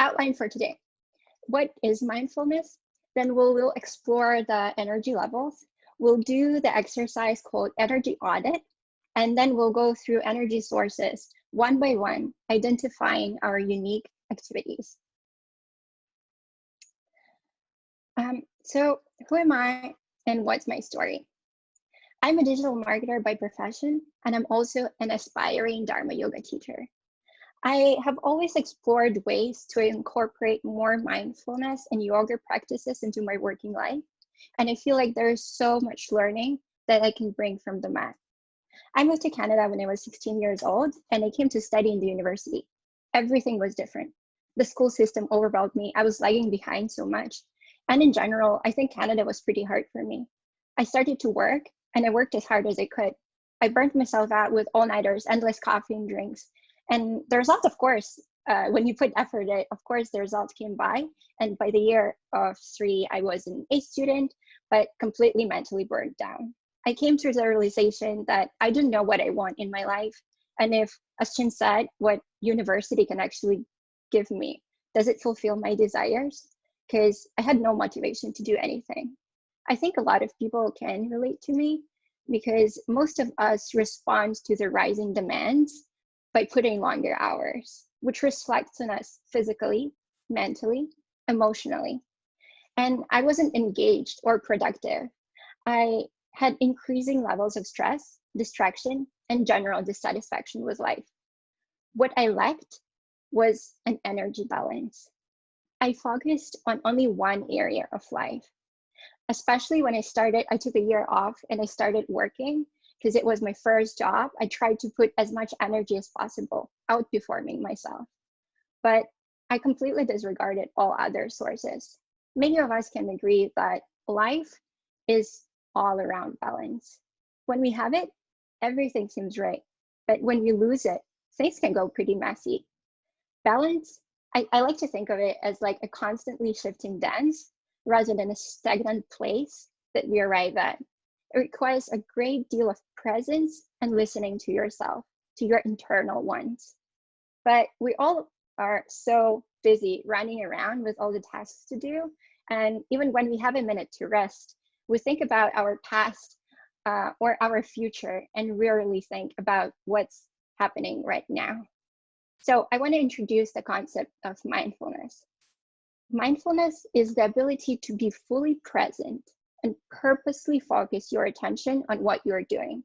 outline for today. What is mindfulness? Then we'll explore the energy levels. We'll do the exercise called energy audit, and then we'll go through energy sources one by one, identifying our unique activities. So who am I and what's my story? I'm a digital marketer by profession, and I'm also an aspiring Dharma yoga teacher. I have always explored ways to incorporate more mindfulness and yoga practices into my working life. And I feel like there's so much learning that I can bring from the mat. I moved to Canada when I was 16 years old, and I came to study in the university. Everything was different. The school system overwhelmed me. I was lagging behind so much. And in general, I think Canada was pretty hard for me. I started to work, and I worked as hard as I could. I burnt myself out with all-nighters, endless coffee and drinks. And the result, of course, when you put effort in, of course, the result came by. And by the year of 3, I was an A student, but completely mentally burned down. I came to the realization that I didn't know what I want in my life. And if, as Chin said, what university can actually give me, does it fulfill my desires? Because I had no motivation to do anything. I think a lot of people can relate to me because most of us respond to the rising demands by putting longer hours, which reflects on us physically, mentally, emotionally. And I wasn't engaged or productive. I had increasing levels of stress, distraction, and general dissatisfaction with life. What I lacked was an energy balance. I focused on only one area of life. Especially when I took a year off and I started working because it was my first job. I tried to put as much energy as possible, outperforming myself. But I completely disregarded all other sources. Many of us can agree that life is all around balance. When we have it, everything seems right. But when we lose it, things can go pretty messy. Balance, I like to think of it as like a constantly shifting dance rather than a stagnant place that we arrive at. It requires a great deal of presence and listening to yourself, to your internal ones. But we all are so busy running around with all the tasks to do. And even when we have a minute to rest, we think about our past or our future and rarely think about what's happening right now. So I want to introduce the concept of mindfulness. Mindfulness is the ability to be fully present and purposely focus your attention on what you're doing.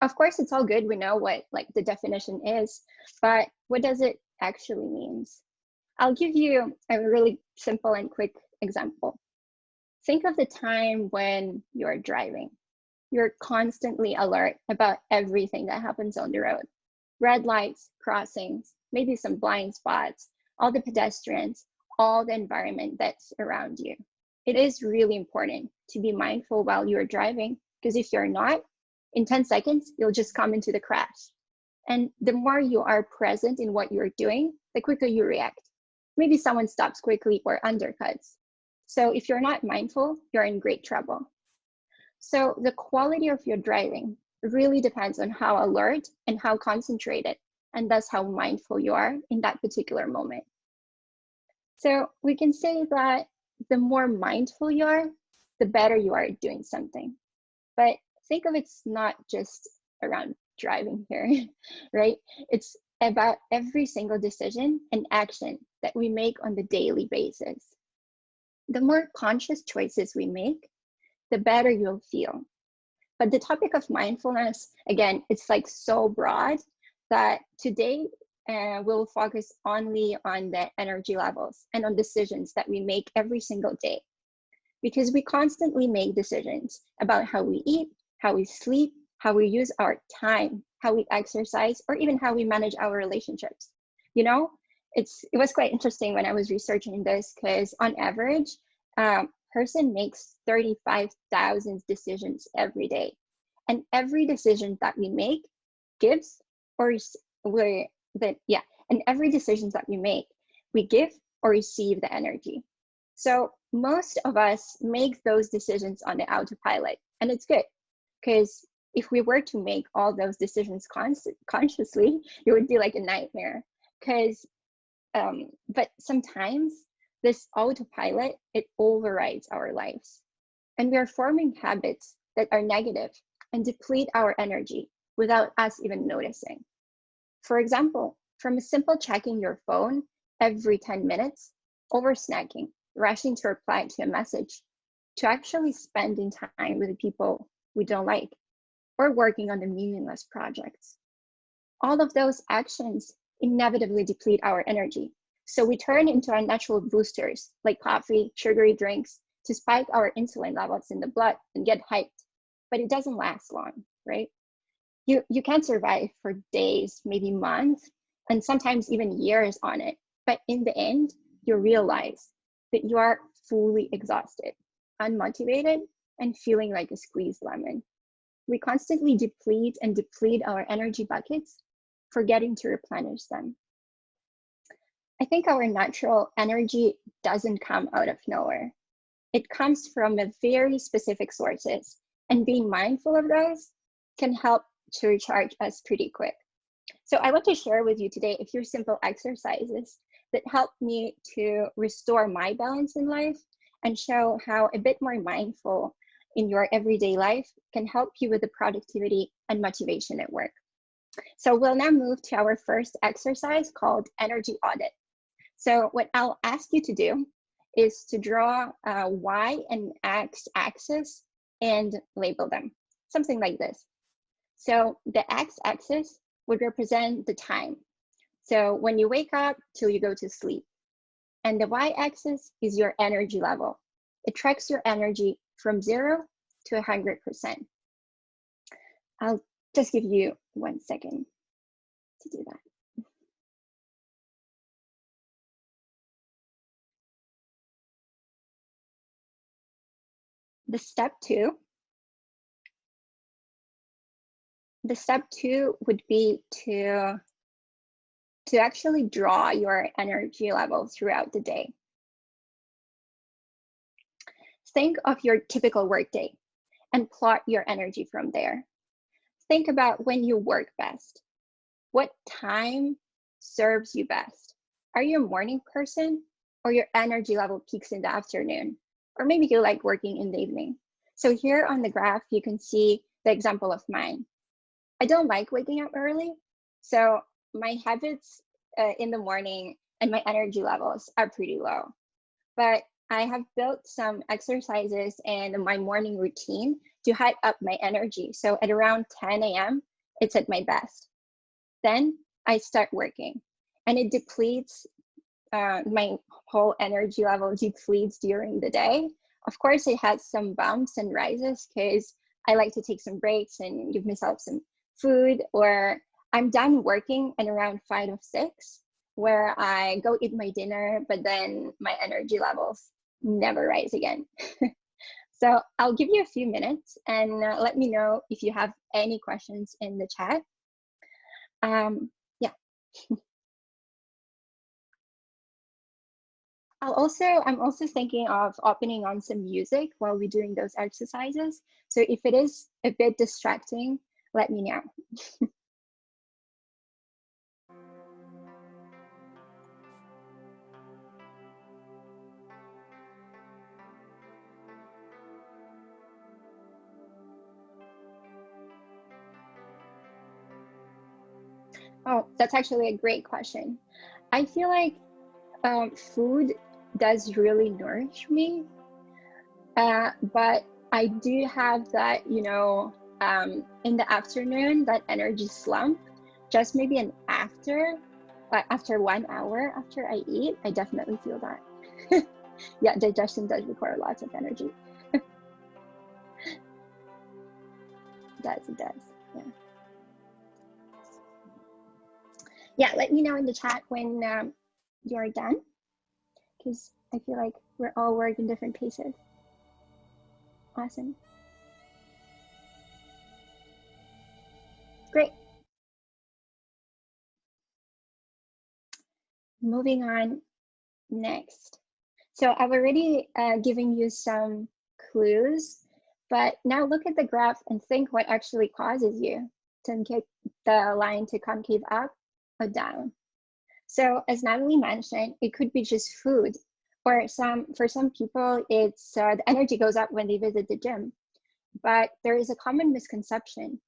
Of course, it's all good. We know what the definition is, but what does it actually mean? I'll give you a really simple and quick example. Think of the time when you're driving. You're constantly alert about everything that happens on the road. Red lights, crossings, maybe some blind spots, all the pedestrians, all the environment that's around you. It is really important to be mindful while you're driving, because if you're not, in 10 seconds, you'll just come into the crash. And the more you are present in what you're doing, the quicker you react. Maybe someone stops quickly or undercuts. So if you're not mindful, you're in great trouble. So the quality of your driving really depends on how alert and how concentrated, and thus how mindful you are in that particular moment. So we can say that the more mindful you are, the better you are at doing something. But think of it's not just around driving here, right? It's about every single decision and action that we make on the daily basis. The more conscious choices we make, the better you'll feel. But the topic of mindfulness, again, it's so broad that today we'll focus only on the energy levels and on decisions that we make every single day. Because we constantly make decisions about how we eat, how we sleep, how we use our time, how we exercise, or even how we manage our relationships. You know, it was quite interesting when I was researching this, because on average, person makes 35,000 decisions every day. And every decision that we make gives and every decision that we make, we give or receive the energy. So most of us make those decisions on the autopilot, and it's good, because if we were to make all those decisions consciously, it would be like a nightmare, because But sometimes this autopilot, it overrides our lives. And we are forming habits that are negative and deplete our energy without us even noticing. For example, from a simple checking your phone every 10 minutes, over snacking, rushing to reply to a message, to actually spending time with the people we don't like, or working on the meaningless projects. All of those actions inevitably deplete our energy. So we turn into unnatural boosters like coffee, sugary drinks, to spike our insulin levels in the blood and get hyped. But it doesn't last long, right? You can't survive for days, maybe months, and sometimes even years on it. But in the end, you realize that you are fully exhausted, unmotivated, and feeling like a squeezed lemon. We constantly deplete our energy buckets, forgetting to replenish them. I think our natural energy doesn't come out of nowhere. It comes from a very specific sources, and being mindful of those can help to recharge us pretty quick. So I want to share with you today a few simple exercises that help me to restore my balance in life and show how a bit more mindful in your everyday life can help you with the productivity and motivation at work. So we'll now move to our first exercise called energy audit. So what I'll ask you to do is to draw a Y and X axis and label them, something like this. So the X axis would represent the time. So when you wake up till you go to sleep. And the Y axis is your energy level. It tracks your energy from 0 to 100%. I'll just give you 1 second to do that. The step two would be to actually draw your energy level throughout the day. Think of your typical workday and plot your energy from there. Think about when you work best. What time serves you best? Are you a morning person, or your energy level peaks in the afternoon? Or maybe you like working in the evening. So here on the graph, you can see the example of mine. I don't like waking up early, so my habits in the morning and my energy levels are pretty low. But I have built some exercises in my morning routine to hype up my energy. So at around 10 a.m., it's at my best. Then I start working, and it depletes, my whole energy level depletes during the day. Of course, it has some bumps and rises because I like to take some breaks and give myself some food, or I'm done working at around 5 or 6, where I go eat my dinner, but then my energy levels never rise again. So I'll give you a few minutes and let me know if you have any questions in the chat. Yeah. I'm also thinking of opening on some music while we're doing those exercises. So if it is a bit distracting, let me know. Oh, that's actually a great question. I feel like food does really nourish me, but I do have that, in the afternoon, that energy slump, just maybe after 1 hour after I eat, I definitely feel that. Yeah, digestion does require lots of energy. It does, yeah. Yeah, let me know in the chat when you're done, because I feel like we're all working different paces. Awesome. Great. Moving on next. So I've already given you some clues, but now look at the graph and think what actually causes you to get the line to concave up or down. So as Natalie mentioned, it could be just food, or for some people, it's the energy goes up when they visit the gym. But there is a common misconception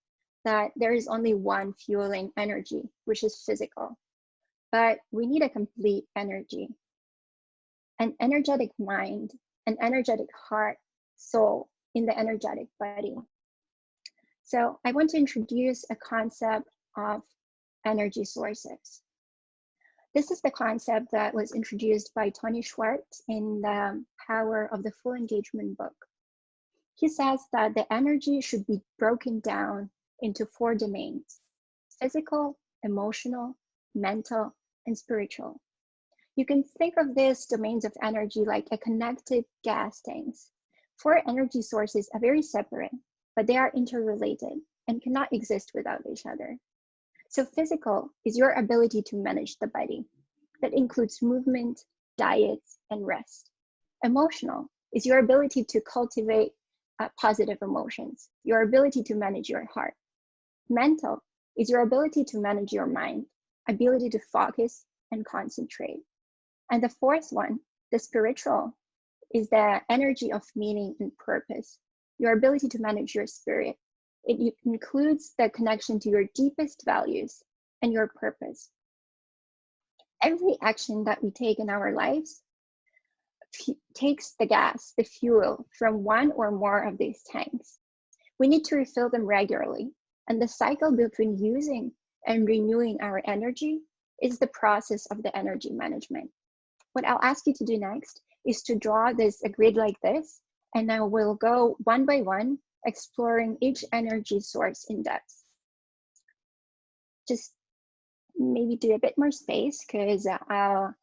that there is only one fueling energy, which is physical. But we need a complete energy, an energetic mind, an energetic heart, soul in the energetic body. So I want to introduce a concept of energy sources. This is the concept that was introduced by Tony Schwartz in the Power of the Full Engagement book. He says that the energy should be broken down into 4 domains: physical, emotional, mental, and spiritual. You can think of these domains of energy like a connected gas tanks. 4 energy sources are very separate, but they are interrelated and cannot exist without each other. So physical is your ability to manage the body. That includes movement, diet, and rest. Emotional is your ability to cultivate positive emotions, your ability to manage your heart. Mental is your ability to manage your mind, ability to focus and concentrate. And the 4th one, the spiritual, is the energy of meaning and purpose, your ability to manage your spirit. It includes the connection to your deepest values and your purpose. Every action that we take in our lives takes the gas, the fuel, from one or more of these tanks. We need to refill them regularly, and the cycle between using and renewing our energy is the process of the energy management. What I'll ask you to do next is to draw a grid like this, and I will go one by one, exploring each energy source in depth. Just maybe do a bit more space, because I'll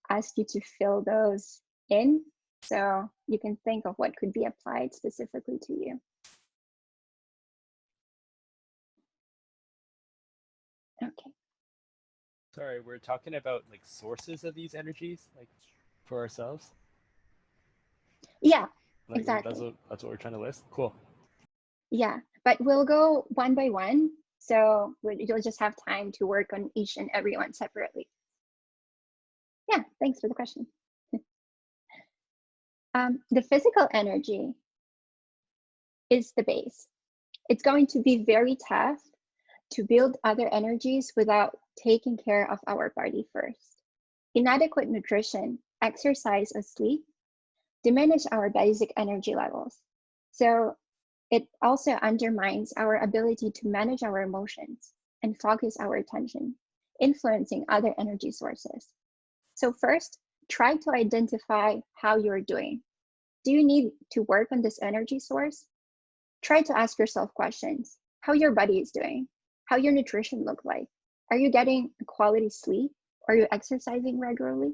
ask you to fill those in so you can think of what could be applied specifically to you. Okay. Sorry, we're talking about like sources of these energies, like for ourselves. Yeah, Like exactly. that's what we're trying to list. Cool. Yeah, but we'll go one by one, so you'll just have time to work on each and every one separately. Yeah, thanks for the question. The physical energy is the base. It's going to be very tough to build other energies without taking care of our body first. Inadequate nutrition, exercise, or sleep diminish our basic energy levels. So it also undermines our ability to manage our emotions and focus our attention, influencing other energy sources. So first, try to identify how you're doing. Do you need to work on this energy source? Try to ask yourself questions: how your body is doing, how your nutrition look like, are you getting quality sleep, are you exercising regularly?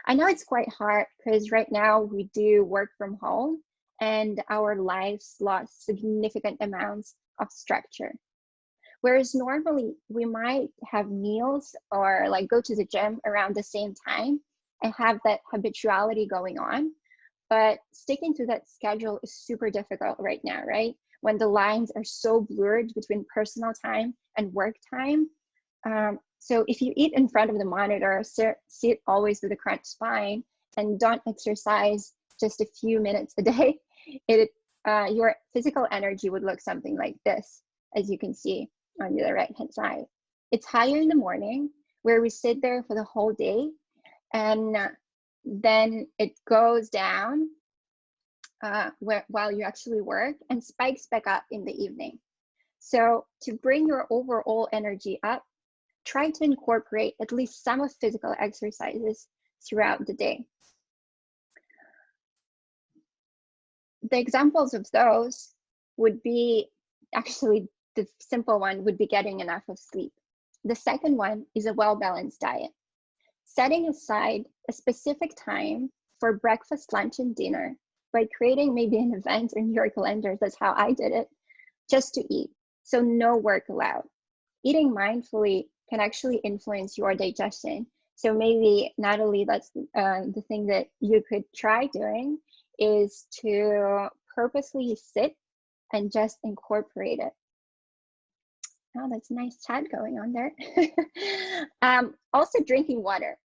I know it's quite hard because right now we do work from home and our lives lost significant amounts of structure. Whereas normally we might have meals or like go to the gym around the same time and have that habituality going on. But sticking to that schedule is super difficult right now, right? When the lines are so blurred between personal time and work time. So if you eat in front of the monitor, sit always with a crunched spine, and don't exercise just a few minutes a day, your physical energy would look something like this, as you can see on the right-hand side. It's higher in the morning, where we sit there for the whole day, and then it goes down while you actually work and spikes back up in the evening. So to bring your overall energy up, try to incorporate at least some of physical exercises throughout the day. The examples of those would be, actually the simple one would be getting enough of sleep. The second one is a well-balanced diet. Setting aside a specific time for breakfast, lunch, and dinner by creating maybe an event in your calendar. That's how I did it, just to eat. So no work allowed. Eating mindfully can actually influence your digestion. So maybe, Natalie, that's the thing that you could try doing, is to purposely sit and just incorporate it. Oh, that's a nice chat going on there. Also drinking water.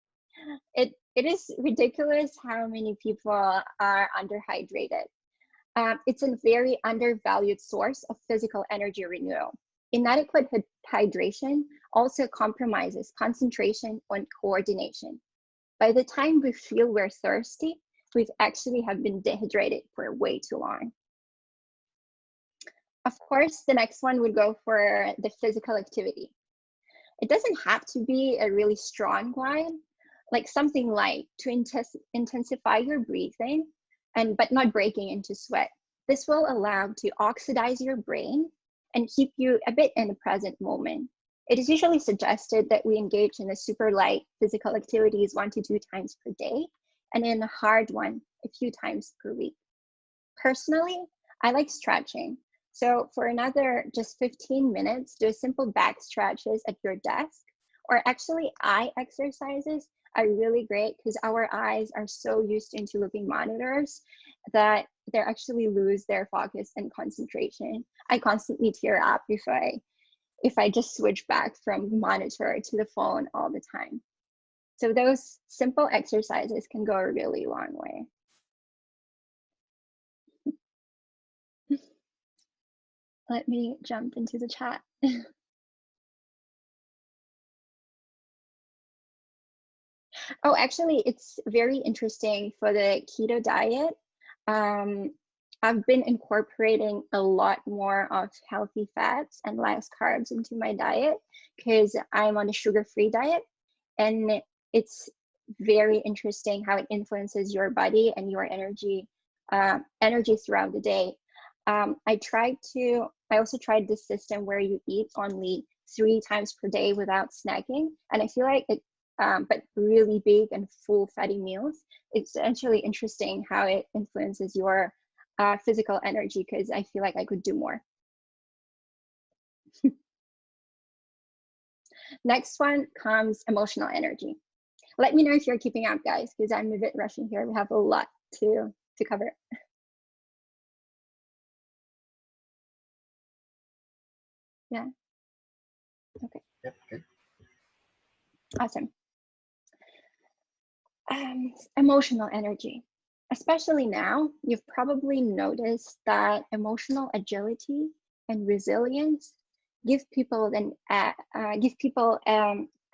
It is ridiculous how many people are underhydrated. It's a very undervalued source of physical energy renewal. Inadequate hydration also compromises concentration and coordination. By the time we feel we're thirsty, we've actually have been dehydrated for way too long. Of course, the next one would go for the physical activity. It doesn't have to be a really strong one, like something light to intensify your breathing, but not breaking into sweat. This will allow to oxidize your brain and keep you a bit in the present moment. It is usually suggested that we engage in a super light physical activities 1 to 2 times per day, and in a hard one a few times per week. Personally, I like stretching. So for another just 15 minutes, do simple back stretches at your desk, or actually eye exercises are really great because our eyes are so used into looking monitors that they actually lose their focus and concentration. I constantly tear up if I just switch back from monitor to the phone all the time. So those simple exercises can go a really long way. Let me jump into the chat. Oh, actually, it's very interesting for the keto diet. I've been incorporating a lot more of healthy fats and less carbs into my diet because I'm on a sugar-free diet. And it's very interesting how it influences your body and your energy throughout the day. I also tried this system where you eat only 3 times per day without snacking. And I feel like but really big and full fatty meals. It's actually interesting how it influences your physical energy because I feel like I could do more. Next one comes emotional energy. Let me know if you're keeping up, guys, because I'm a bit rushing here. We have a lot to cover. Yeah. Okay. Yep. Good. Awesome. Emotional energy. Especially now, you've probably noticed that emotional agility and resilience give people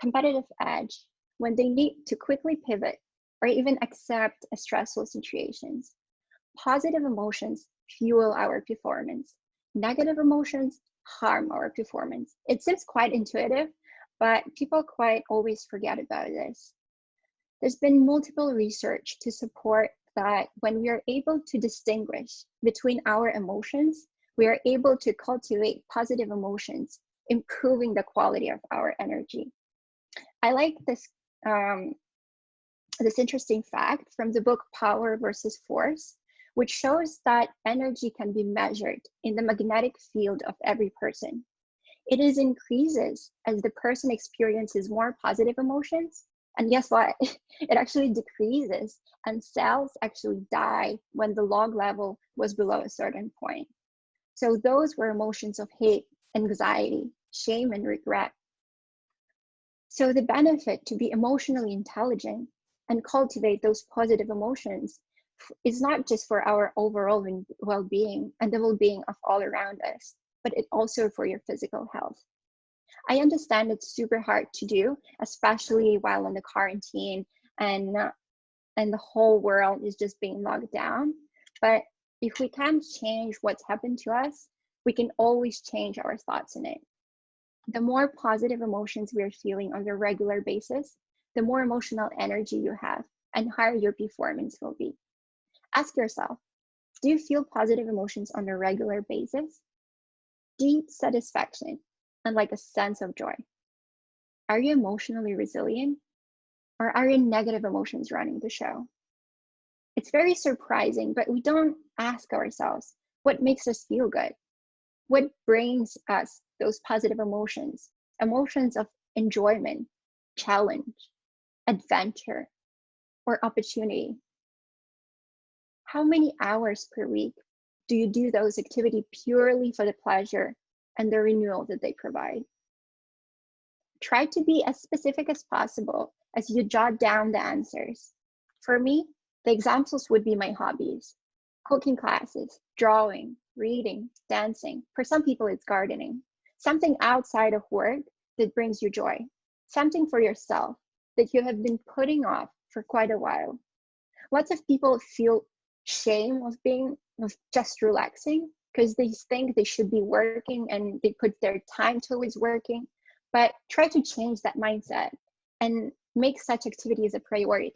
competitive edge when they need to quickly pivot or even accept stressful situations. Positive emotions fuel our performance. Negative emotions harm our performance. It seems quite intuitive, but people quite always forget about this. There's been multiple research to support that when we are able to distinguish between our emotions, we are able to cultivate positive emotions, improving the quality of our energy. I like this interesting fact from the book Power versus Force, which shows that energy can be measured in the magnetic field of every person. It is increases as the person experiences more positive emotions. And guess what? It actually decreases, and cells actually die when the log level was below a certain point. So those were emotions of hate, anxiety, shame, and regret. So the benefit to be emotionally intelligent and cultivate those positive emotions is not just for our overall well-being and the well-being of all around us, but it also for your physical health. I understand it's super hard to do, especially while in the quarantine and the whole world is just being locked down. But if we can't change what's happened to us, we can always change our thoughts in it. The more positive emotions we are feeling on a regular basis, the more emotional energy you have and higher your performance will be. Ask yourself, do you feel positive emotions on a regular basis? Deep satisfaction and like a sense of joy. Are you emotionally resilient, or are your negative emotions running the show? It's very surprising, but we don't ask ourselves what makes us feel good. What brings us those positive emotions? Emotions of enjoyment, challenge, adventure, or opportunity. How many hours per week do you do those activities purely for the pleasure and the renewal that they provide. Try to be as specific as possible as you jot down the answers. For me, the examples would be my hobbies: cooking classes, drawing, reading, dancing. For some people, it's gardening. Something outside of work that brings you joy. Something for yourself that you have been putting off for quite a while. Lots of people feel shame of just relaxing because they think they should be working and they put their time towards working. But try to change that mindset and make such activities a priority.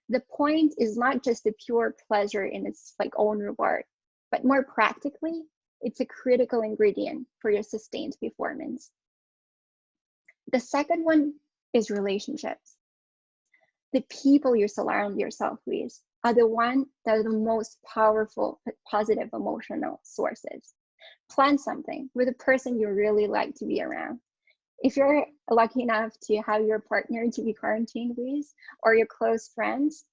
The point is not just the pure pleasure in its own reward, but more practically, it's a critical ingredient for your sustained performance. The second one is relationships. The people you surround yourself with are the ones that are the most powerful, positive emotional sources. Plan something with a person you really like to be around. If you're lucky enough to have your partner to be quarantined with, or your close friends,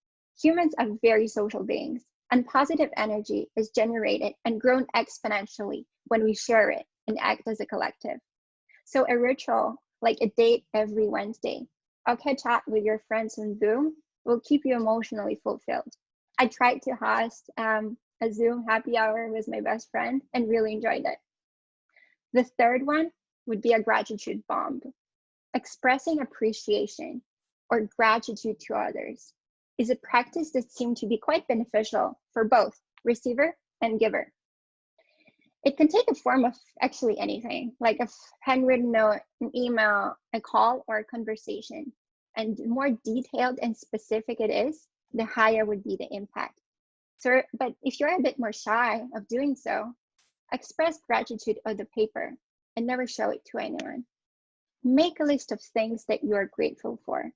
humans are very social beings, and positive energy is generated and grown exponentially when we share it and act as a collective. So a ritual like a date every Wednesday, or catch up with your friends on Zoom will keep you emotionally fulfilled. I tried to host a Zoom happy hour with my best friend and really enjoyed it. The third one would be a gratitude bomb. Expressing appreciation or gratitude to others is a practice that seems to be quite beneficial for both receiver and giver. It can take a form of actually anything, like a handwritten note, an email, a call, or a conversation. And the more detailed and specific it is, the higher would be the impact. So, but if you're a bit more shy of doing so, express gratitude on the paper and never show it to anyone. Make a list of things that you are grateful for: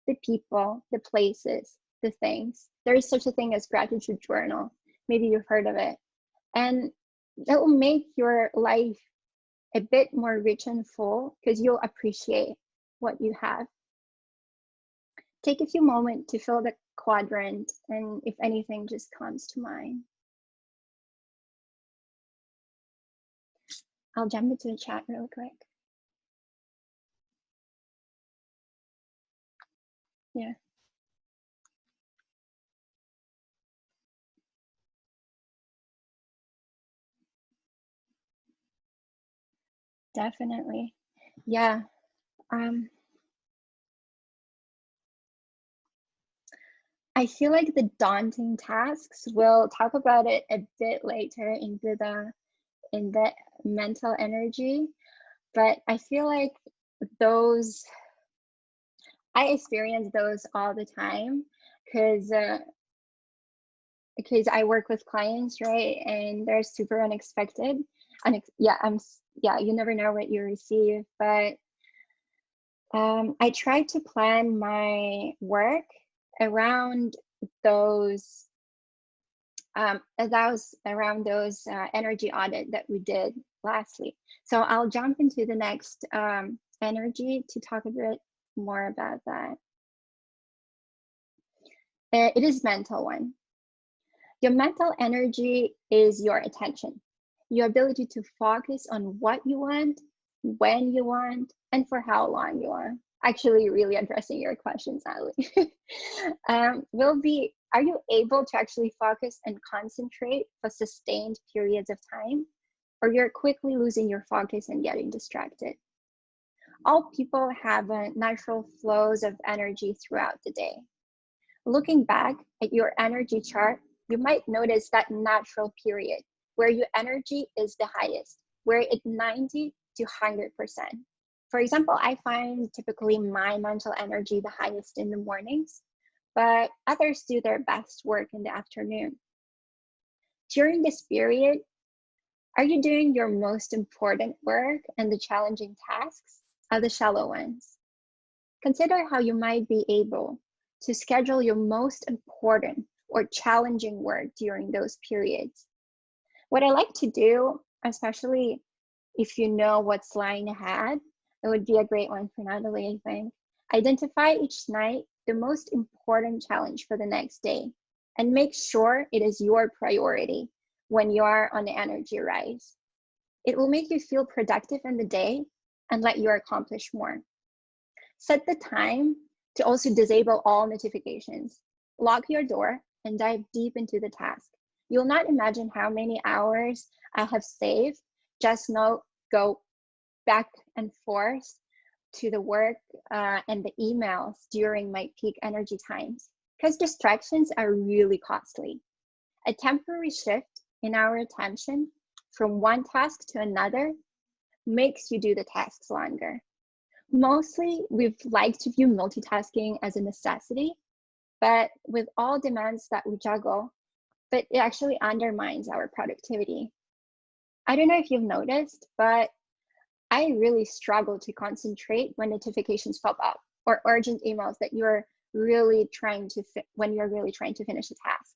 the people, the places, the things. There is such a thing as gratitude journal. Maybe you've heard of it. And that will make your life a bit more rich and full because you'll appreciate what you have. Take a few moments to fill the quadrant, and if anything just comes to mind. I'll jump into the chat real quick. Yeah. Definitely. Yeah. I feel like the daunting tasks, we'll talk about it a bit later in the mental energy, but I feel like those, I experience those all the time because I work with clients, right? And they're super unexpected. Yeah, you never know what you receive, but I try to plan my work around those energy audit that we did lastly. So I'll jump into the next energy to talk a bit more about that. It is mental one. Your mental energy is your attention, your ability to focus on what you want, when you want, and for how long you want. Actually, really addressing your questions, Ali. Are you able to actually focus and concentrate for sustained periods of time, or you're quickly losing your focus and getting distracted? All people have natural flows of energy throughout the day. Looking back at your energy chart, you might notice that natural period where your energy is the highest, where it's 90 to 100%. For example, I find typically my mental energy the highest in the mornings, but others do their best work in the afternoon. During this period, are you doing your most important work and the challenging tasks, or the shallow ones? Consider how you might be able to schedule your most important or challenging work during those periods. What I like to do, especially if you know what's lying ahead, it would be a great one for Natalie, I think. Identify each night the most important challenge for the next day and make sure it is your priority when you are on the energy rise. It will make you feel productive in the day and let you accomplish more. Set the time to also disable all notifications. Lock your door and dive deep into the task. You'll not imagine how many hours I have saved just not go back and forth to the work and the emails during my peak energy times, because distractions are really costly. A temporary shift in our attention from one task to another makes you do the tasks longer. Mostly, we've liked to view multitasking as a necessity, but with all demands that we juggle, but it actually undermines our productivity. I don't know if you've noticed, but I really struggle to concentrate when notifications pop up or urgent emails that you're really trying to when you're really trying to finish a task.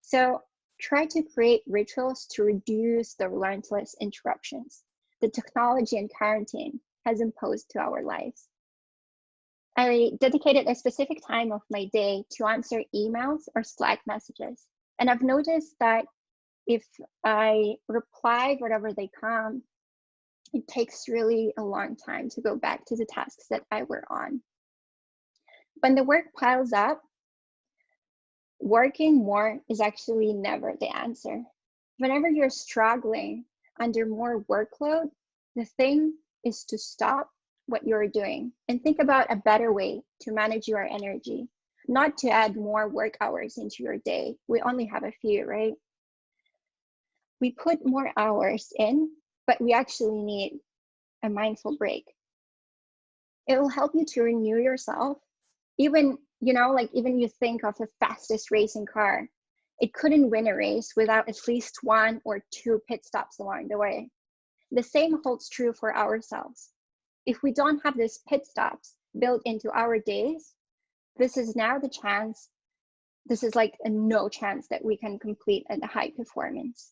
So try to create rituals to reduce the relentless interruptions the technology and quarantine has imposed to our lives. I dedicated a specific time of my day to answer emails or Slack messages. And I've noticed that if I reply whatever they come, it takes really a long time to go back to the tasks that I were on. When the work piles up, working more is actually never the answer. Whenever you're struggling under more workload, the thing is to stop what you're doing and think about a better way to manage your energy, not to add more work hours into your day. We only have a few, right? We put more hours in, but we actually need a mindful break. It will help you to renew yourself. Even, even you think of the fastest racing car, it couldn't win a race without at least 1 or 2 pit stops along the way. The same holds true for ourselves. If we don't have these pit stops built into our days, this is now the chance, this is like a no chance that we can complete at a high performance.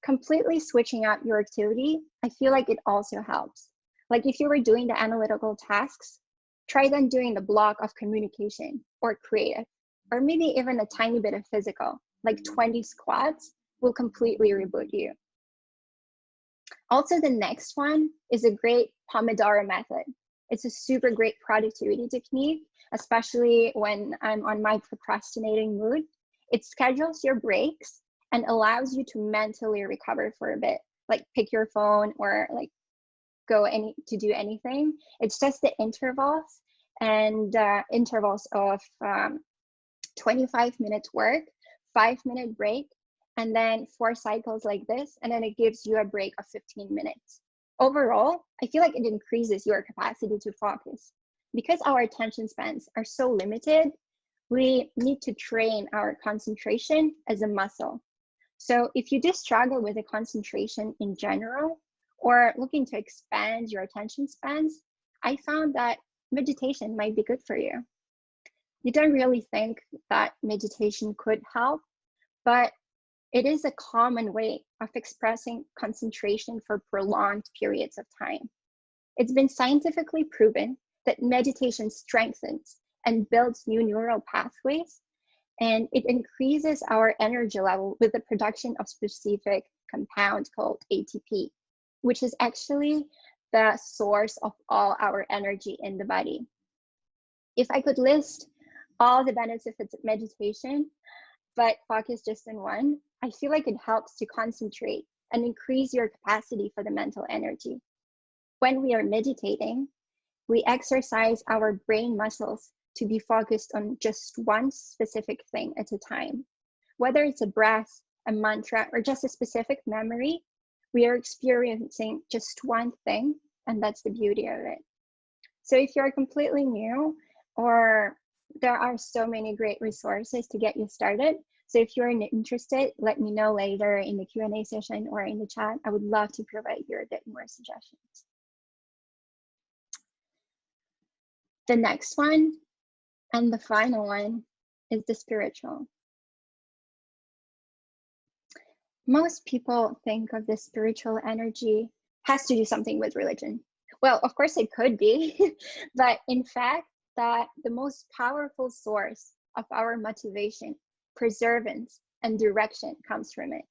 Completely switching out your activity, I feel like it also helps. Like if you were doing the analytical tasks, try then doing the block of communication or creative, or maybe even a tiny bit of physical, like 20 squats will completely reboot you. Also, the next one is a great Pomodoro method. It's a super great productivity technique, especially when I'm on my procrastinating mood. It schedules your breaks and allows you to mentally recover for a bit, like pick your phone or like go to do anything. It's just the intervals and intervals of 25 minutes work, 5-minute break, and then 4 cycles like this, and then it gives you a break of 15 minutes. Overall, I feel like it increases your capacity to focus. Because our attention spans are so limited, we need to train our concentration as a muscle. So if you do struggle with the concentration in general, or looking to expand your attention spans, I found that meditation might be good for you. You don't really think that meditation could help, but it is a common way of expressing concentration for prolonged periods of time. It's been scientifically proven that meditation strengthens and builds new neural pathways, and it increases our energy level with the production of specific compound called ATP, which is actually the source of all our energy in the body. If I could list all the benefits of meditation, but focus just on one, I feel like it helps to concentrate and increase your capacity for the mental energy. When we are meditating, we exercise our brain muscles to be focused on just one specific thing at a time. Whether it's a breath, a mantra, or just a specific memory, we are experiencing just one thing, and that's the beauty of it. So if you're completely new, or there are so many great resources to get you started. So if you're interested, let me know later in the Q&A session or in the chat. I would love to provide you a bit more suggestions. The next one, and the final one, is the spiritual. Most people think of the spiritual energy has to do something with religion. Well, of course it could be, but in fact, that the most powerful source of our motivation, perseverance, and direction comes from it.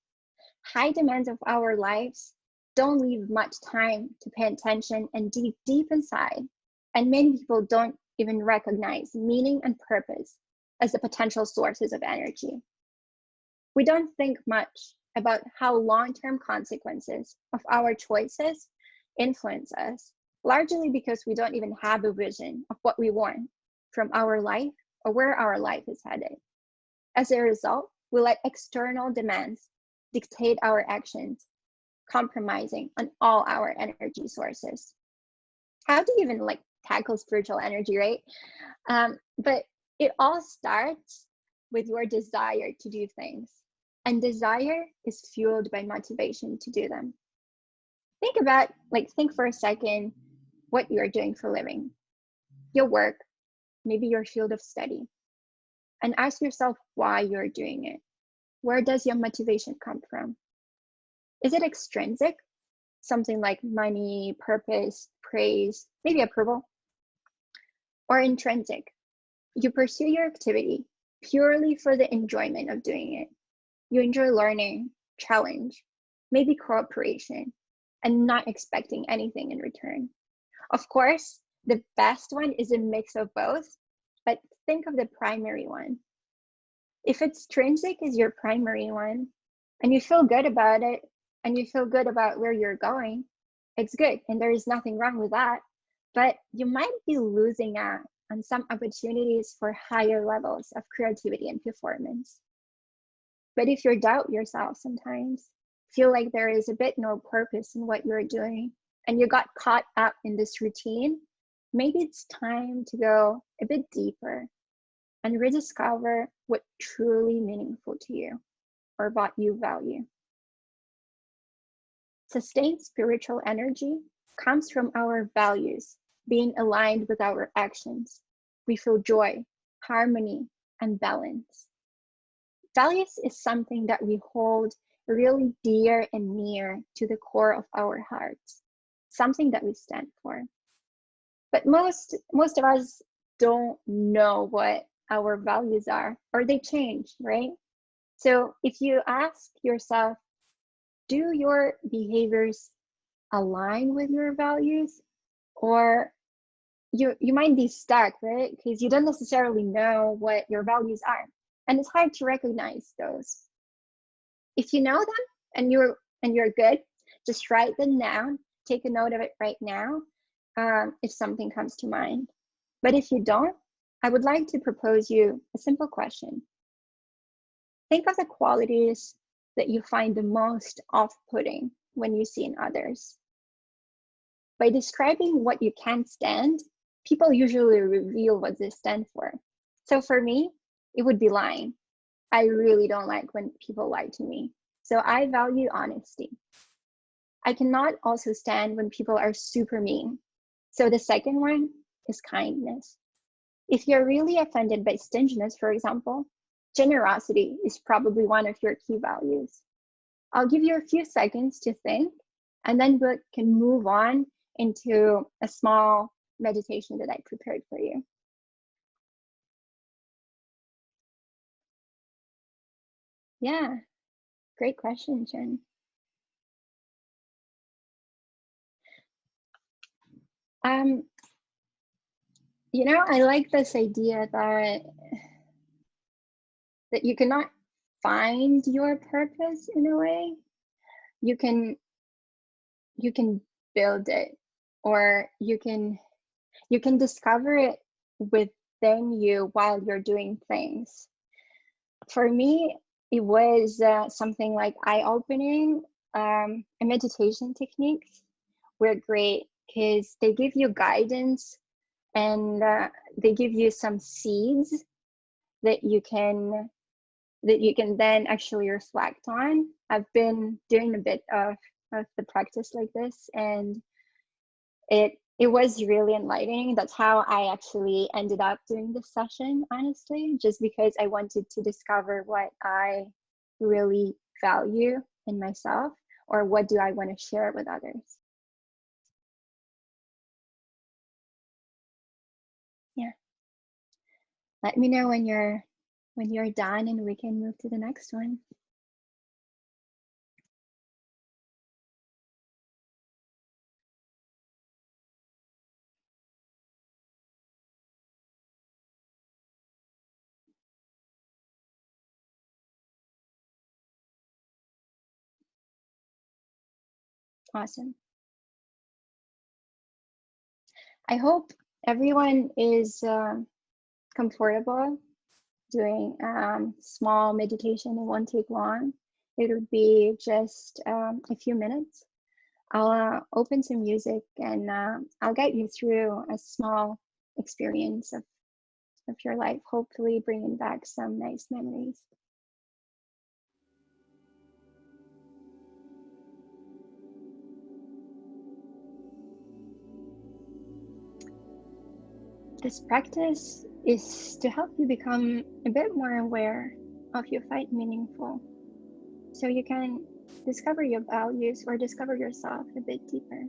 High demands of our lives don't leave much time to pay attention and dig deep inside. And many people don't even recognize meaning and purpose as the potential sources of energy. We don't think much about how long-term consequences of our choices influence us, largely because we don't even have a vision of what we want from our life or where our life is headed. As a result, we let external demands dictate our actions, compromising on all our energy sources. How do you even tackle spiritual energy, right? But it all starts with your desire to do things. And desire is fueled by motivation to do them. Think for a second what you are doing for a living, your work, maybe your field of study, and ask yourself why you're doing it. Where does your motivation come from? Is it extrinsic? Something like money, purpose, praise, maybe approval? Or intrinsic? You pursue your activity purely for the enjoyment of doing it. You enjoy learning, challenge, maybe cooperation, and not expecting anything in return. Of course, the best one is a mix of both, but think of the primary one. If extrinsic is your primary one, and you feel good about it, and you feel good about where you're going, it's good, and there is nothing wrong with that. But you might be losing out on some opportunities for higher levels of creativity and performance. But if you doubt yourself sometimes, feel like there is a bit no purpose in what you're doing, and you got caught up in this routine, maybe it's time to go a bit deeper and rediscover what truly meaningful to you or what you value. Sustained spiritual energy comes from our values being aligned with our actions. We feel joy, harmony, and balance. Values is something that we hold really dear and near to the core of our hearts, something that we stand for. But most of us don't know what our values are, or they change, right? So if you ask yourself, do your behaviors align with your values? Or you might be stuck, right? Because you don't necessarily know what your values are. And it's hard to recognize those. If you know them and you're good, just write them down, take a note of it right now, if something comes to mind. But if you don't, I would like to propose you a simple question. Think of the qualities that you find the most off-putting when you see in others. By describing what you can't stand, people usually reveal what they stand for. So for me, it would be lying. I really don't like when people lie to me. So I value honesty. I cannot also stand when people are super mean. So the second one is kindness. If you're really offended by stinginess, for example, generosity is probably one of your key values. I'll give you a few seconds to think, and then we can move on into a small meditation that I prepared for you. Yeah, great question, Jen. I like this idea that you cannot find your purpose in a way. You can build it, or you can discover it within you while you're doing things. For me, it was something like eye-opening. And meditation techniques were great because they give you guidance, and they give you some seeds that you can then actually reflect on. I've been doing a bit of the practice like this, and it was really enlightening. That's how I actually ended up doing this session, honestly, just because I wanted to discover what I really value in myself, or what do I want to share with others. Yeah. Let me know when you're done, and we can move to the next one. Awesome. I hope everyone is comfortable doing small meditation. It won't take long. It would be just a few minutes. I'll open some music and I'll guide you through a small experience of your life, hopefully bringing back some nice memories. This practice is to help you become a bit more aware of your fight meaningful, so you can discover your values or discover yourself a bit deeper.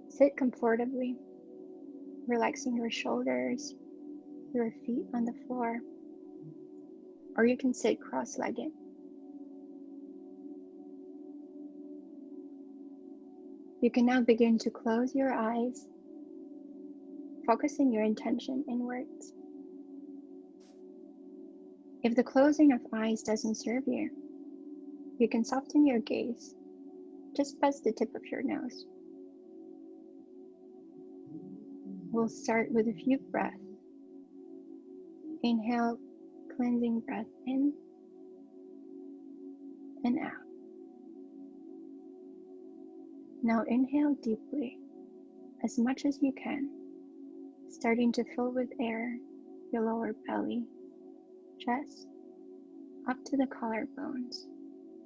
Sit comfortably, relaxing your shoulders, your feet on the floor, or you can sit cross-legged. You can now begin to close your eyes, focusing your intention inwards. If the closing of eyes doesn't serve you, you can soften your gaze just past the tip of your nose. We'll start with a few breaths. Inhale, cleansing breath in and out. Now inhale deeply, as much as you can, starting to fill with air your lower belly, chest, up to the collarbones.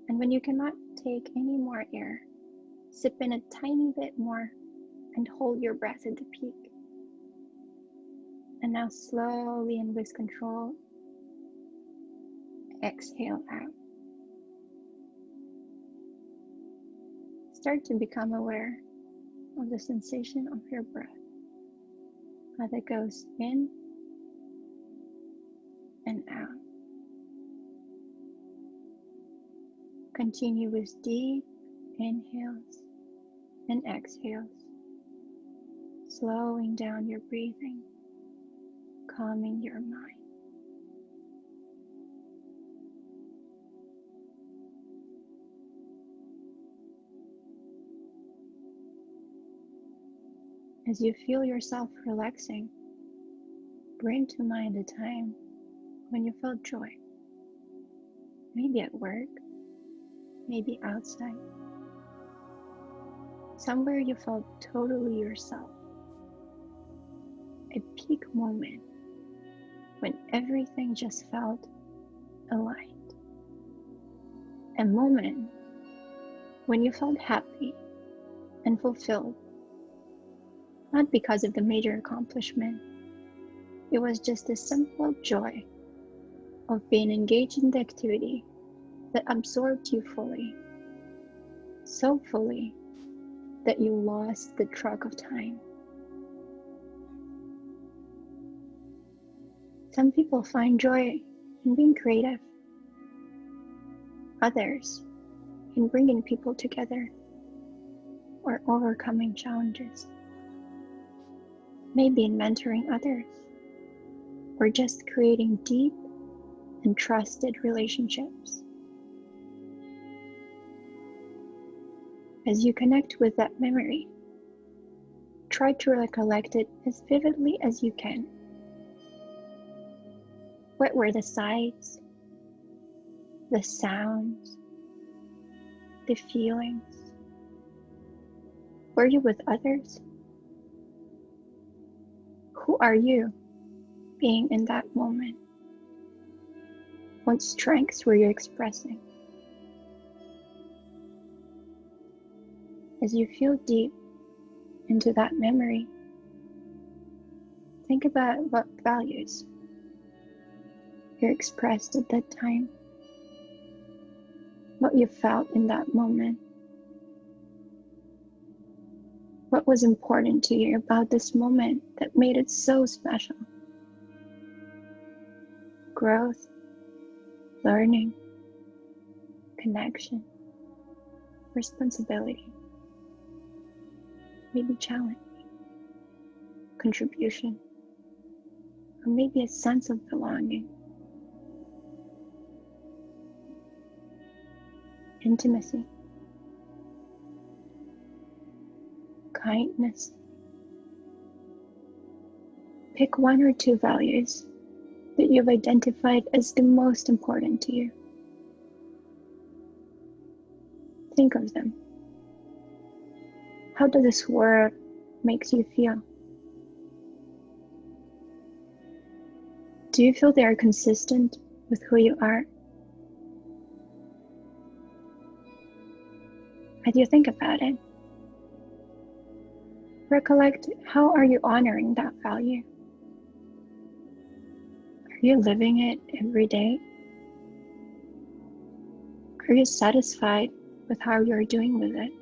And when you cannot take any more air, sip in a tiny bit more and hold your breath at the peak. And now slowly and with control, exhale out. Start to become aware of the sensation of your breath, how that goes in and out. Continue with deep inhales and exhales, slowing down your breathing, calming your mind. As you feel yourself relaxing, bring to mind a time when you felt joy. Maybe at work, maybe outside. Somewhere you felt totally yourself. A peak moment when everything just felt aligned. A moment when you felt happy and fulfilled, not because of the major accomplishment. It was just a simple joy of being engaged in the activity that absorbed you fully, so fully that you lost the track of time. Some people find joy in being creative. Others in bringing people together or overcoming challenges. Maybe in mentoring others or just creating deep and trusted relationships. As you connect with that memory, try to recollect it as vividly as you can. What were the sights, the sounds, the feelings? Were you with others? Who are you being in that moment? What strengths were you expressing? As you feel deep into that memory, think about what values you expressed at that time, what you felt in that moment, what was important to you about this moment that made it so special. Growth, learning, connection, responsibility, maybe challenge, contribution, or maybe a sense of belonging. intimacy, kindness. Pick one or two values that you've identified as the most important to you. Think of them. How does this word make you feel? Do you feel they are consistent with who you are? As you think about it, recollect, how are you honoring that value? Are you living it every day? Are you satisfied with how you're doing with it?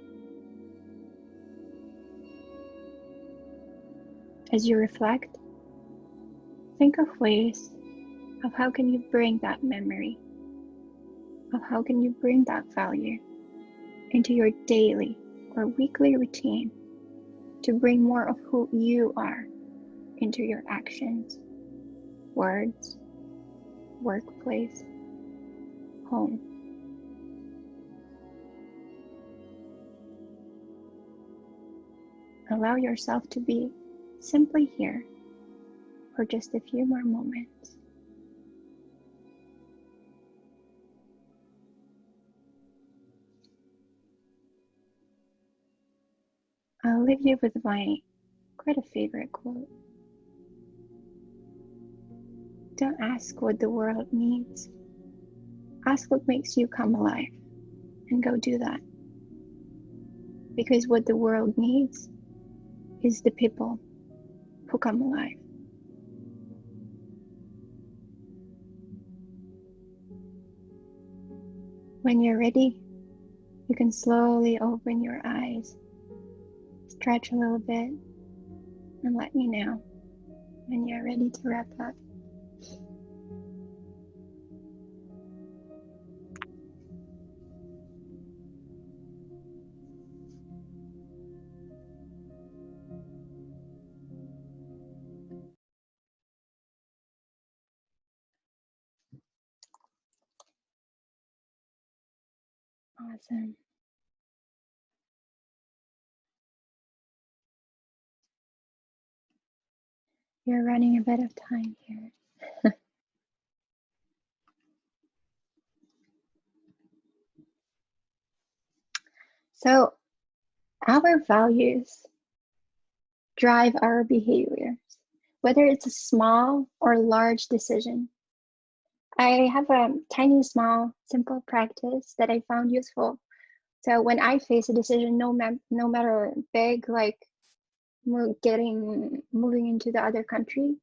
As you reflect, think of ways of how can you bring that memory, of how can you bring that value into your daily or weekly routine to bring more of who you are into your actions, words, workplace, home. Allow yourself to be simply here for just a few more moments. I'll leave you with my quite a favorite quote. Don't ask what the world needs. Ask what makes you come alive, and go do that. Because what the world needs is the people who come alive. When you're ready, you can slowly open your eyes, stretch a little bit, and let me know when you're ready to wrap up. Awesome. You're running a bit of time here. So, our values drive our behaviors, whether it's a small or large decision. I have a tiny, small, simple practice that I found useful. So when I face a decision, no matter big, like moving into the other country,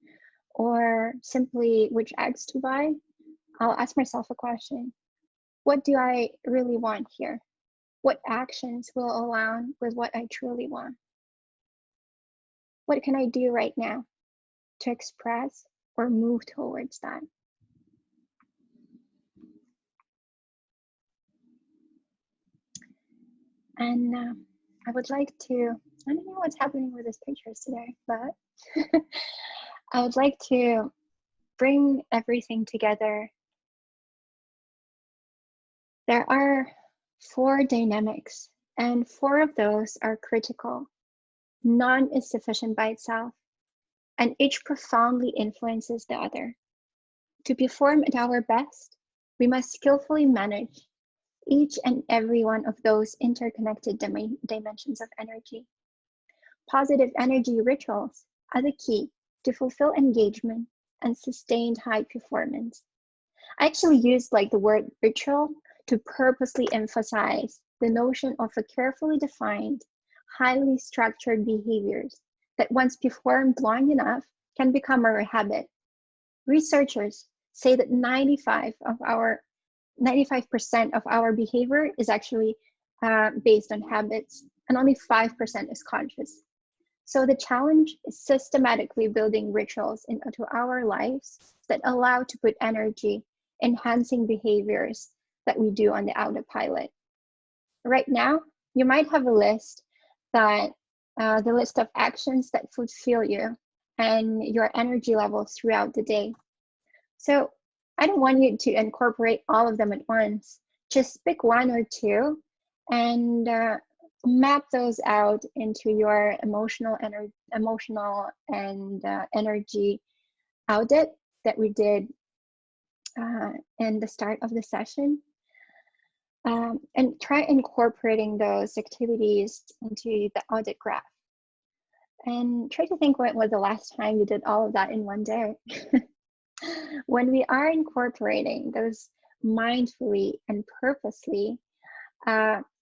or simply which eggs to buy, I'll ask myself a question. What do I really want here? What actions will align with what I truly want? What can I do right now to express or move towards that? And I would like to, I don't know what's happening with these pictures today, but I would like to bring everything together. There are 4 dynamics, and 4 of those are critical. None is sufficient by itself, and each profoundly influences the other. To perform at our best, we must skillfully manage each and every one of those interconnected dimensions of energy. Positive energy rituals are the key to fulfill engagement and sustained high performance. I actually used the word ritual to purposely emphasize the notion of a carefully defined, highly structured behaviors that once performed long enough can become a habit. Researchers say that 95% of our behavior is actually based on habits, and only 5% is conscious. So the challenge is systematically building rituals into our lives that allow to put energy enhancing behaviors that we do on the autopilot. Right now, you might have a list that the list of actions that fulfill you and your energy levels throughout the day. So I don't want you to incorporate all of them at once. just pick one or two and map those out into your emotional and energy audit that we did in the start of the session. And try incorporating those activities into the audit graph. And try to think when was the last time you did all of that in one day. When we are incorporating those mindfully and purposely,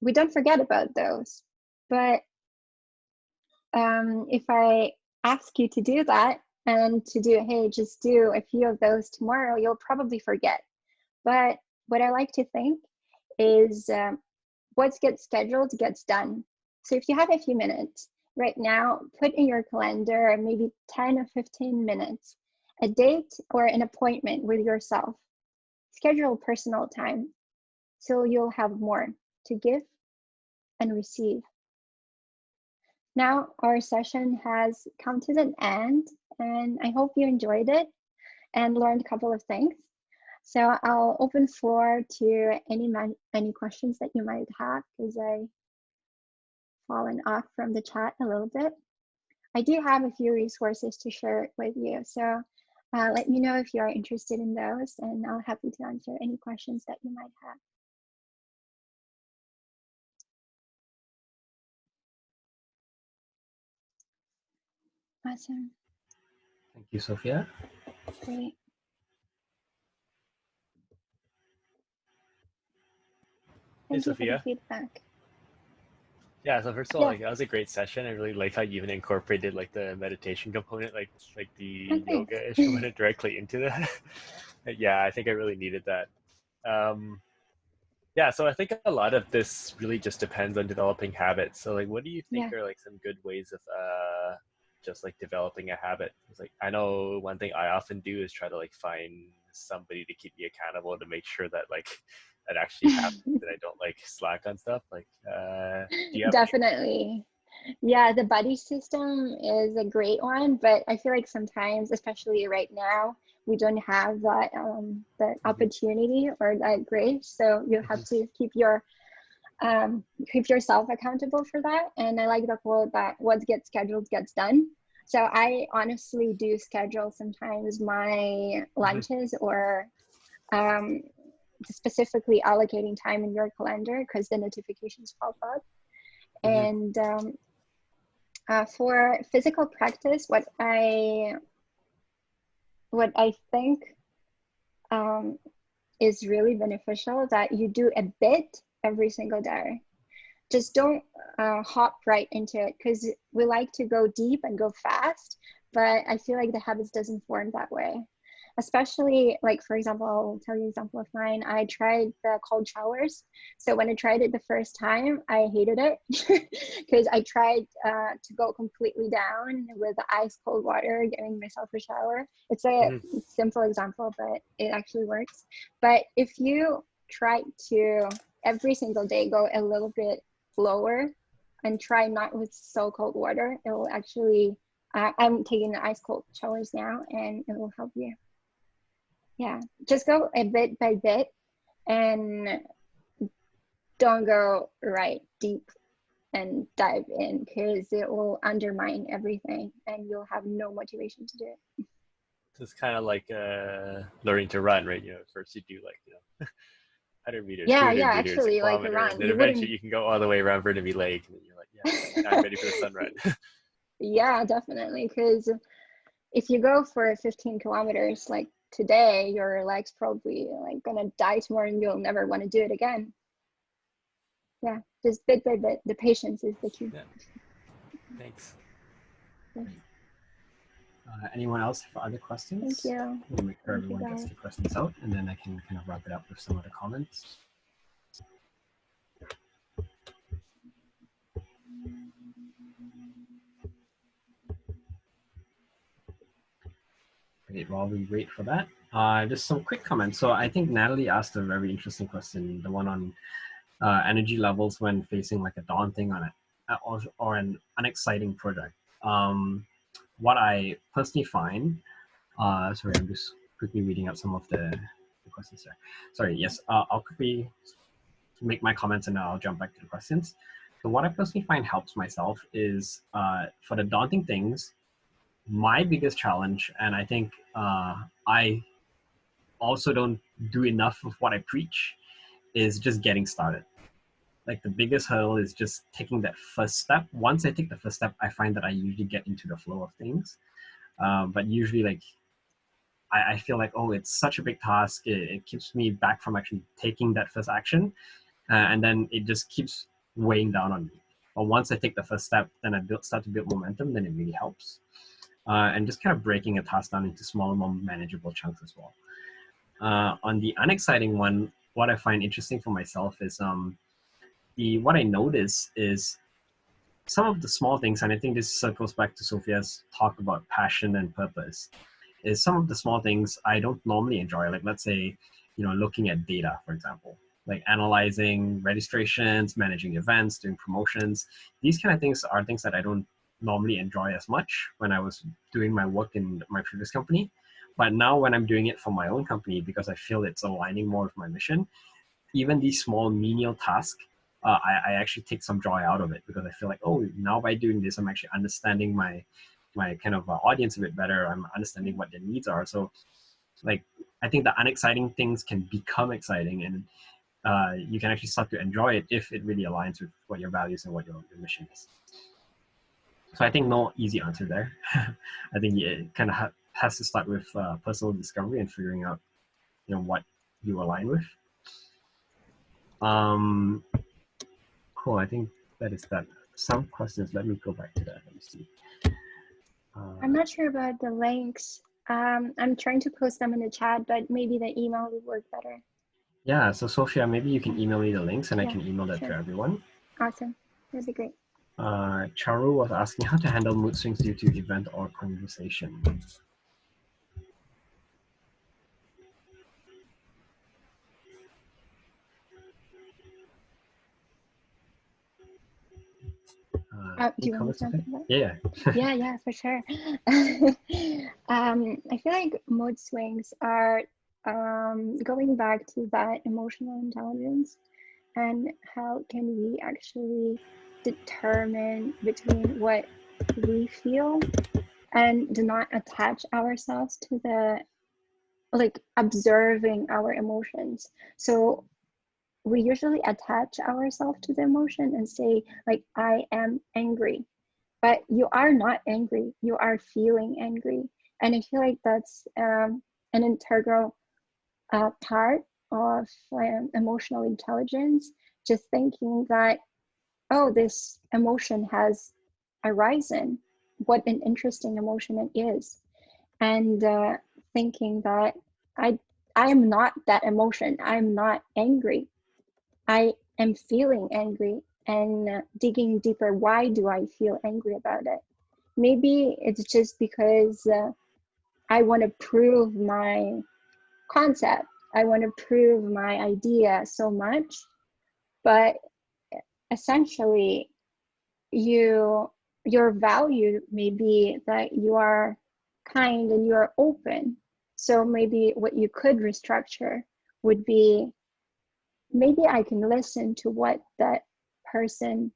we don't forget about those. But if I ask you to do that and to do, hey, just do a few of those tomorrow, you'll probably forget. But what I like to think is what gets scheduled gets done. So if you have a few minutes right now, put in your calendar maybe 10 or 15 minutes, a date or an appointment with yourself. Schedule personal time so you'll have more to give and receive. Now our session has come to an end, and I hope you enjoyed it and learned a couple of things. So I'll open floor to any questions that you might have, because I've fallen off from the chat a little bit. I do have a few resources to share with you. So let me know if you are interested in those, and I'll be happy to answer any questions that you might have. Awesome. Thank you, Sophia. Great. Thank you for the feedback. Yeah, so first of all, like, that was a great session. I really like how you even incorporated like the meditation component, like the yoga-ish component directly into that. Yeah, I think I really needed that. Yeah, so I think a lot of this really just depends on developing habits. So like, what do you think are like some good ways of just like developing a habit? It's like, I know one thing I often do is try to like find somebody to keep me accountable to make sure that like that actually happens and I don't like slack on stuff. Like, do you have Definitely. Yeah, the buddy system is a great one, but I feel like sometimes, especially right now, we don't have that that opportunity or that grace. So you have to keep yourself accountable for that. And I like the quote that what gets scheduled gets done. So I honestly do schedule sometimes my lunches or specifically allocating time in your calendar because the notifications pop up. And for physical practice, what I think is really beneficial that you do a bit every single day. Just don't hop right into it, because we like to go deep and go fast, but I feel like the habits doesn't form that way. Especially like, for example, I'll tell you an example of mine. I tried the cold showers. So when I tried it the first time, I hated it because I tried to go completely down with ice cold water, giving myself a shower. It's a simple example, but it actually works. But if you try to every single day go a little bit lower and try not with so cold water, it will actually, I'm taking the ice cold showers now, and it will help you. Yeah, just go a bit by bit and don't go right deep and dive in, because it will undermine everything and you'll have no motivation to do it. So it's kind of like learning to run, right? You know, first you do like, 100 meters, 200 meters, actually, a kilometer, like a run. and then eventually you can go all the way around Burnaby Lake, and then you're like, yeah, now I'm ready for the sun run. Yeah, definitely, because if you go for 15 kilometers like today, your leg's probably like gonna die tomorrow and you'll never want to do it again. Yeah, just bit by bit. The patience is the key. Yeah. Thanks. Anyone else have other questions? Thank you. We'll make sure everyone gets their questions out, and then I can kind of wrap it up with some of the comments. Great, while we wait for that, just some quick comments. So I think Natalie asked a very interesting question, the one on energy levels when facing like a daunting or an unexciting project. What I personally find, sorry, I'm just quickly reading out some of the questions there. Sorry, yes, I'll quickly make my comments and then I'll jump back to the questions. So what I personally find helps myself is for the daunting things, my biggest challenge, and I think I also don't do enough of what I preach, is just getting started. Like the biggest hurdle is just taking that first step. Once I take the first step, I find that I usually get into the flow of things. But usually like I feel like, oh, it's such a big task. It keeps me back from actually taking that first action. And then it just keeps weighing down on me. But once I take the first step, then I start to build momentum, then it really helps. And just kind of breaking a task down into smaller, more manageable chunks as well. On the unexciting one, what I find interesting for myself is what I notice is some of the small things, and I think this circles back to Sophia's talk about passion and purpose, is some of the small things I don't normally enjoy. Like let's say, looking at data, for example, like analyzing registrations, managing events, doing promotions. These kind of things are things that I don't normally enjoy as much when I was doing my work in my previous company. But now when I'm doing it for my own company, because I feel it's aligning more with my mission, even these small menial tasks, I actually take some joy out of it, because I feel like, oh, now by doing this, I'm actually understanding my kind of audience a bit better. I'm understanding what their needs are. So like, I think the unexciting things can become exciting, and you can actually start to enjoy it if it really aligns with what your values and what your mission is. So I think no easy answer there. I think it kind of has to start with personal discovery and figuring out, what you align with. Cool. I think that is that. Some questions. Let me go back to that. Let me see. I'm not sure about the links. I'm trying to post them in the chat, but maybe the email would work better. Yeah. So Sophia, maybe you can email me the links, and I can email that to everyone. Awesome. That'd be great. Charu was asking how to handle mood swings due to event or conversation. Do you want me to answer that? Yeah. yeah, for sure. I feel like mood swings are going back to that emotional intelligence, and how can we actually determine between what we feel and do not attach ourselves to the, like, observing our emotions. So we usually attach ourselves to the emotion and say, like, I am angry, but you are not angry, you are feeling angry. And I feel like that's an integral part of emotional intelligence, just thinking that, oh, this emotion has arisen, what an interesting emotion it is, and thinking that I am not that emotion, I'm not angry, I am feeling angry, and digging deeper, why do I feel angry about it? Maybe it's just because I want to prove my concept, I want to prove my idea so much, but essentially your value may be that you are kind and you are open. So maybe what you could restructure would be, maybe I can listen to what that person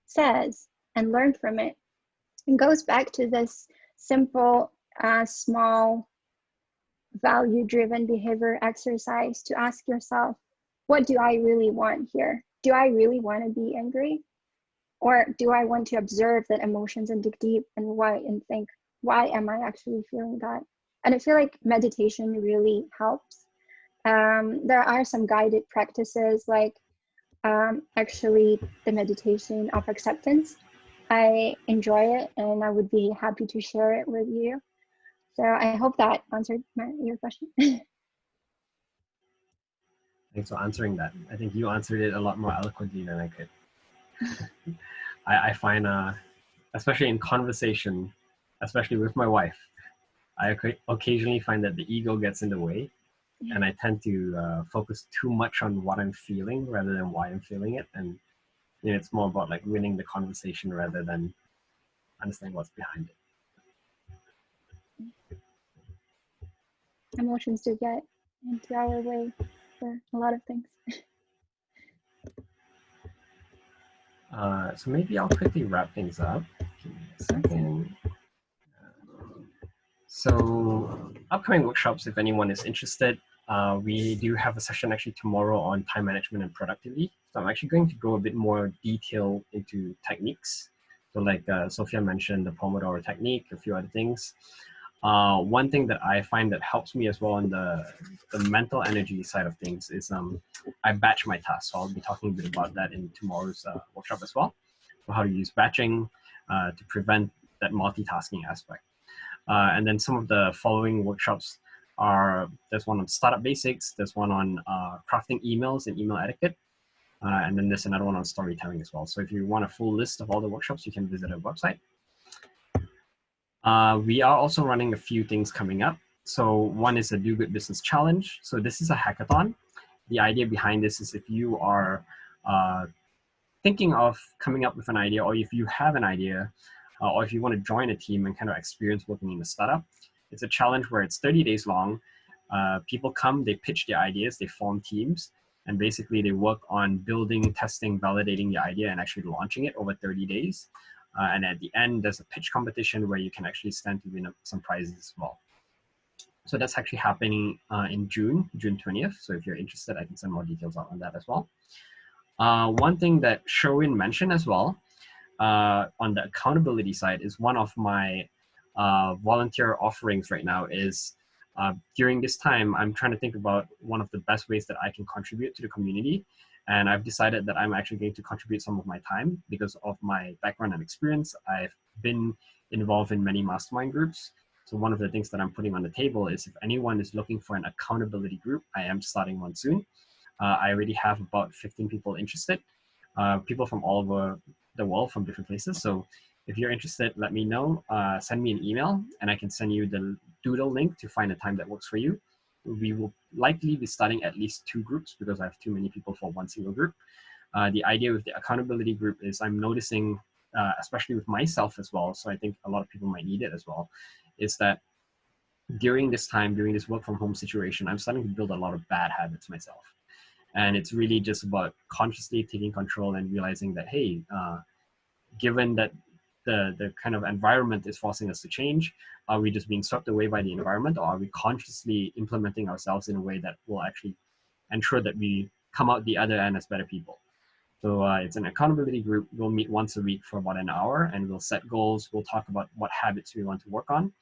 says and learn from it. It goes back to this simple, small, value-driven behavior exercise to ask yourself, what do I really want here? Do I really want to be angry? Or do I want to observe that emotions and dig deep and think, why am I actually feeling that? And I feel like meditation really helps. There are some guided practices, like actually the meditation of acceptance. I enjoy it, and I would be happy to share it with you. So I hope that answered your question. Thanks for answering that. I think you answered it a lot more eloquently than I could. I find, especially in conversation, especially with my wife, I occasionally find that the ego gets in the way, and I tend to focus too much on what I'm feeling rather than why I'm feeling it. And it's more about like winning the conversation rather than understanding what's behind it. Emotions do get into our way for a lot of things. So maybe I'll quickly wrap things up. Give me a second. So upcoming workshops, if anyone is interested, we do have a session actually tomorrow on time management and productivity. So I'm actually going to go a bit more detail into techniques. So like Sophia mentioned, the Pomodoro technique, a few other things. One thing that I find that helps me as well on the mental energy side of things is I batch my tasks. So I'll be talking a bit about that in tomorrow's workshop as well. So how to use batching to prevent that multitasking aspect. And then some of the following workshops are, there's one on startup basics, there's one on crafting emails and email etiquette, and then there's another one on storytelling as well. So if you want a full list of all the workshops, you can visit our website. We are also running a few things coming up. So one is a Do Good Business Challenge. So this is a hackathon. The idea behind this is if you are thinking of coming up with an idea, or if you have an idea, or if you want to join a team and kind of experience working in a startup, it's a challenge where it's 30 days long. People come, they pitch their ideas, they form teams, and basically they work on building, testing, validating the idea, and actually launching it over 30 days. And at the end, there's a pitch competition where you can actually stand to win some prizes as well. So that's actually happening in June 20th. So if you're interested, I can send more details out on that as well. One thing that Sherwin mentioned as well, on the accountability side, is one of my volunteer offerings right now is during this time, I'm trying to think about one of the best ways that I can contribute to the community. And I've decided that I'm actually going to contribute some of my time because of my background and experience. I've been involved in many mastermind groups. So one of the things that I'm putting on the table is if anyone is looking for an accountability group, I am starting one soon. I already have about 15 people interested, people from all over the world from different places. So if you're interested, let me know, send me an email and I can send you the doodle link to find a time that works for you. We will likely be starting at least 2 groups because I have too many people for one single group. The idea with the accountability group is I'm noticing, especially with myself as well, so I think a lot of people might need it as well, is that during this time, during this work from home situation, I'm starting to build a lot of bad habits myself. And it's really just about consciously taking control and realizing that, hey, given that the kind of environment is forcing us to change, are we just being swept away by the environment, or are we consciously implementing ourselves in a way that will actually ensure that we come out the other end as better people? So it's an accountability group. We'll meet once a week for about an hour and we'll set goals. We'll talk about what habits we want to work on.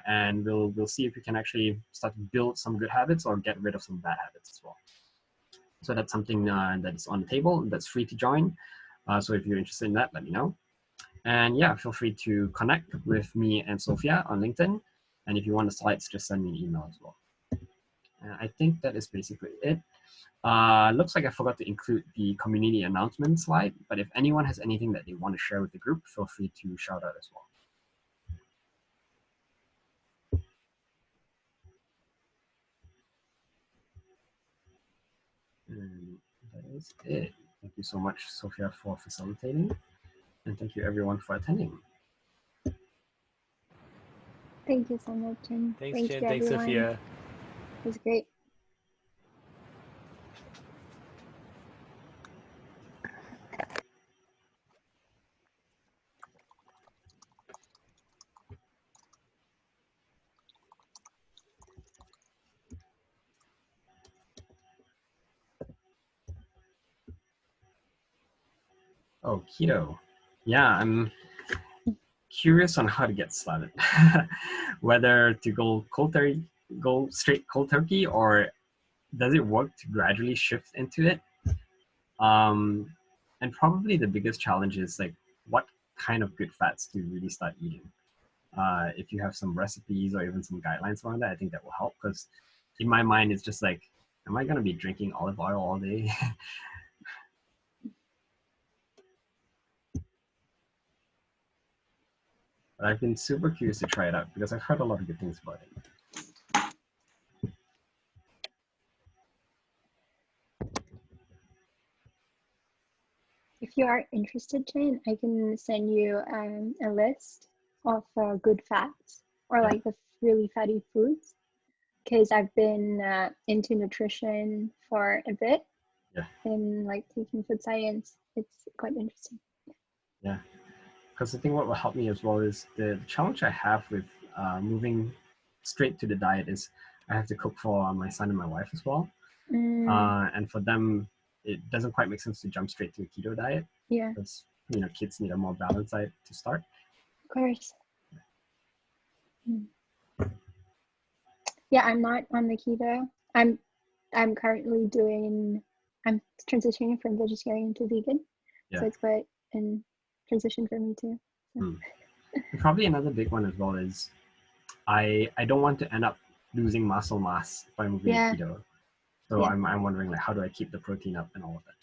And we'll see if we can actually start to build some good habits or get rid of some bad habits as well. So that's something that's on the table, that's free to join. So if you're interested in that, let me know. And yeah, feel free to connect with me and Sophia on LinkedIn. And if you want the slides, just send me an email as well. And I think that is basically it. Looks like I forgot to include the community announcement slide, but if anyone has anything that they want to share with the group, feel free to shout out as well. And that is it. Thank you so much, Sophia, for facilitating. And thank you everyone for attending. Thank you so much, Jen. Thanks, Thank Jen. you, Thanks, everyone. Sophia. It was great. Oh, keto. Yeah, I'm curious on how to get started. Whether to go go straight cold turkey, or does it work to gradually shift into it? And probably the biggest challenge is like, what kind of good fats to really start eating? If you have some recipes or even some guidelines around that, I think that will help, because in my mind, it's just like, am I going to be drinking olive oil all day? But I've been super curious to try it out because I've heard a lot of good things about it. If you are interested, Jen, I can send you a list of good fats or like the really fatty foods, because I've been into nutrition for a bit and like taking food science. it's quite interesting. Yeah, because I think what will help me as well is the challenge I have with moving straight to the diet is I have to cook for my son and my wife as well. And for them, it doesn't quite make sense to jump straight to a keto diet. Yeah. Because, you know, kids need a more balanced diet to start. Of course. Yeah, I'm not on the keto. I'm currently I'm transitioning from vegetarian to vegan. Yeah. So it's quite a transition for me too. So. Probably another big one as well is I don't want to end up losing muscle mass by moving to keto. So I'm wondering, like, how do I keep the protein up and all of that?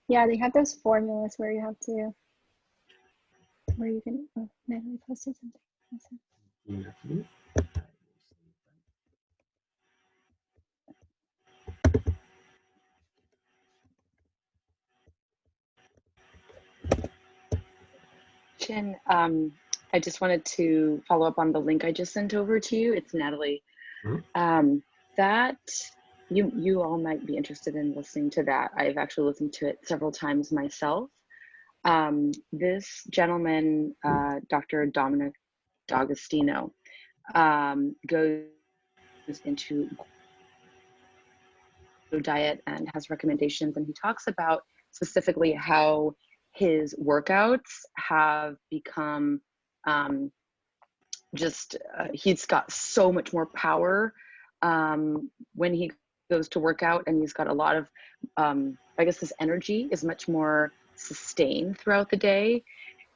Yeah, they have those formulas where you have to, where you can, oh, Natalie posted something. Awesome. Chin, I just wanted to follow up on the link I just sent over to you. It's Natalie. That you all might be interested in listening to that. I've actually listened to it several times myself. This gentleman, Dr. Dominic D'Agostino, goes into diet and has recommendations, and he talks about specifically how his workouts have become he's got so much more power when he goes to work out, and he's got a lot of I guess his energy is much more sustained throughout the day,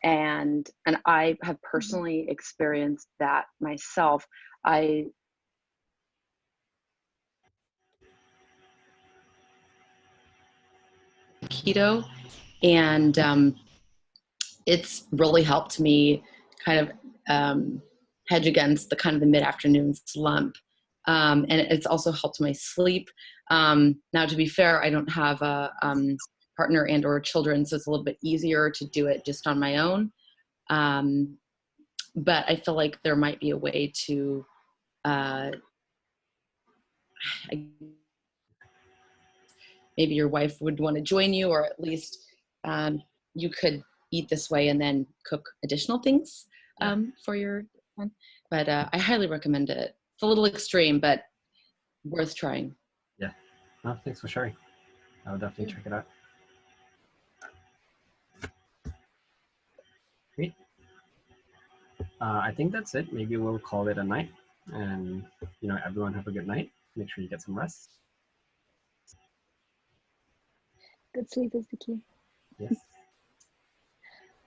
and I have personally experienced that myself. Keto, and it's really helped me kind of hedge against the kind of the mid-afternoon slump, and it's also helped my sleep. Now, to be fair, I don't have a partner and or children, so it's a little bit easier to do it just on my own, but I feel like there might be a way to maybe your wife would want to join you, or at least you could eat this way and then cook additional things for your son. But I highly recommend it. It's a little extreme, but worth trying. Yeah. No, thanks for sharing. I'll definitely check it out. Great. I think that's it. Maybe we'll call it a night. And, you know, everyone have a good night. Make sure you get some rest. Good sleep is the key. Yes.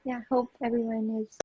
Yeah, hope everyone is